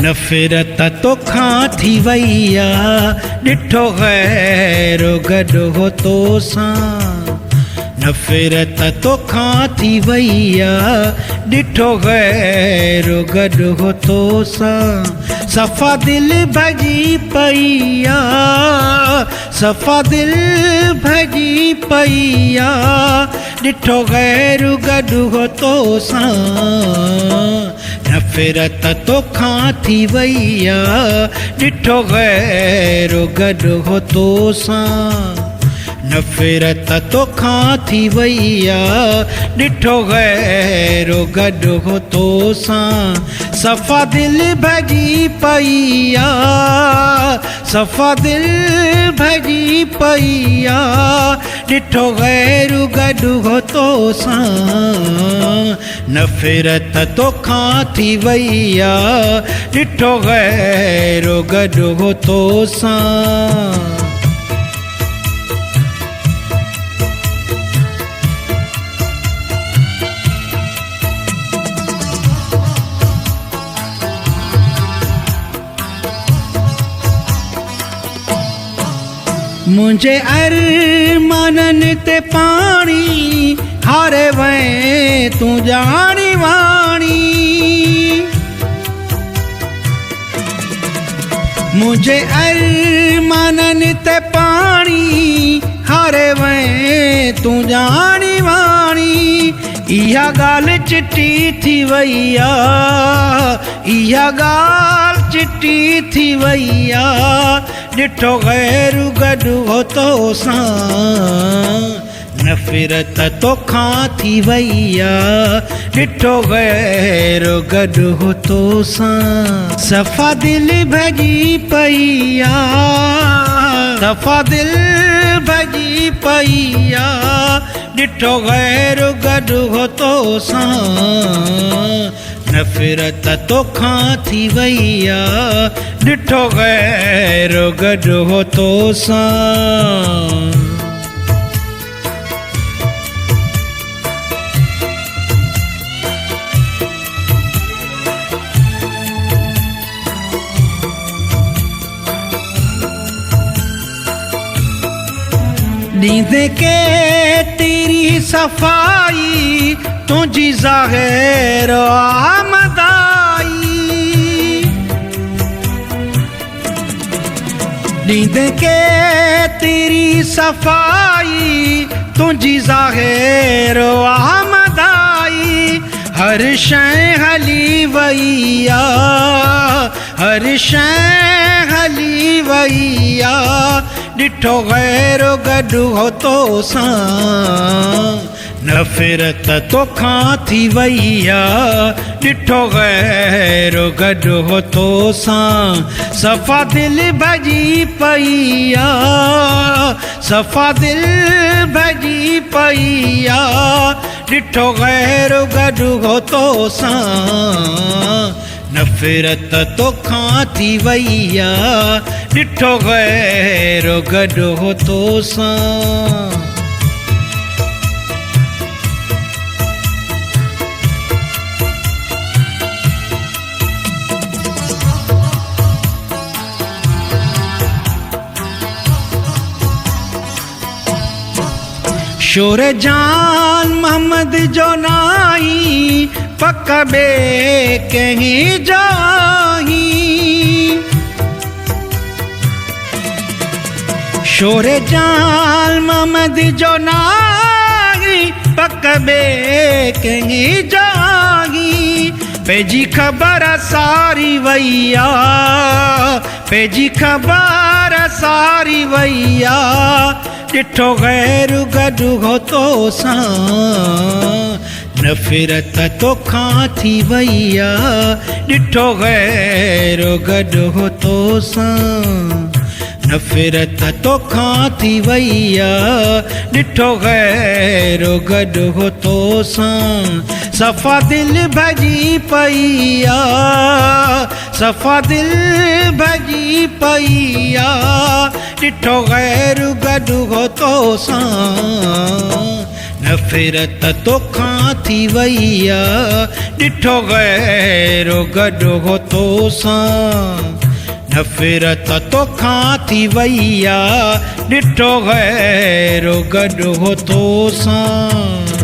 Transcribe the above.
नफ़रत तोखां थी वई आ, ॾिठो ग़ैर गॾु हो तोसां। नफ़रत तोखां थी वई आ, ॾिठो ग़ैर गॾु हो तोसां। सफ़ा दिल भॼी पई आ, सफ़ा दिल भॼी पई आ, ॾिठो ग़ैर गॾु हो तोसां। नफ़रत तोखां थी वई आ, ॾिठो ग़ैर गॾु हो तोसां। नफ़रत तोखां थी वई आ, ॾिठो ग़ैर गॾु हो तोसां। सफ़ा दिल भॼी पई आ, सफ़ा दिल भॼी पई आ, ॾिठो ग़ैर गॾु हो तोसां। नफ़रत तोखां थी वई आ, ॾिठो ग़ैर गॾु हो तोसां। मुंहिंजे अरमाननि ते पाणी हारे वएं तूं ॼाणी वाणी। मुंहिंजे अरमाननि ते पाणी हारे वएं तूं ॼाणी वाणी। इहा ॻाल्हि चिटी थी वई आ, इहा ॻाल्हि चिटी थी वई आ, ॾिठो ग़ैर गॾु हो तोसां। नफ़रत तोखां थी वई आ, ॾिठो ग़ैर गॾु हो तोसां। सफ़ा दिल भॼी पई आ, सफ़ा दिल भॼी पई आ, ॾिठो ग़ैर गॾु हो तोसां। नफ़रत तोखां थी वई आ, ॾिठो ग़ैर गॾु हो तोसां। नींद के तेरी सफाई तुझी ज़ाहिर आमद आई। नींद के तेरी सफाई तुझी ज़ाहिर आमद आई। हर शइ हली वई आ, हर शइ हली वई आ, ॾिठो ग़ैर गॾु हो तोसां। नफ़रत तोखां थी वई आ, ॾिठो ग़ैर गॾु हो तोसां। सफ़ा दिल भॼी पई आ, सफ़ा दिल भॼी पई आ, ॾिठो ग़ैर गॾु हो तोसां। नफ़रत तोखां थी वई आ, ॾिठो ग़ैर गॾु हो तोसां। शोर जान मोहम्मद जो नाई, पक बे कहीं जाही। शोर जान मोहम्मद जो नाई, पक बे कहीं जाही। पेजी ख़बर सारी वई आ, पेजी ख़बर सारी वई आ, ॾिठो ग़ैर गॾु हो तोसां। नफ़रत तोखां थी वई आ, ॾिठो ग़ैर गॾु हो तोसां। नफ़रत तोखां थी वई आ, ॾिठो ग़ैर गॾु हो तोसां। सफ़ा दिल भॼी पई आ, सफ़ा दिल भॼी पई आ, ॾिठो ग़ैर गॾु हो तोसां। नफ़रत तोखां थी वई आहे ॾिठो गैरो गॾु हो तोसां नफ़रत तोखां थी वई आहे ॾिठो गैरो गॾु हो तोसां।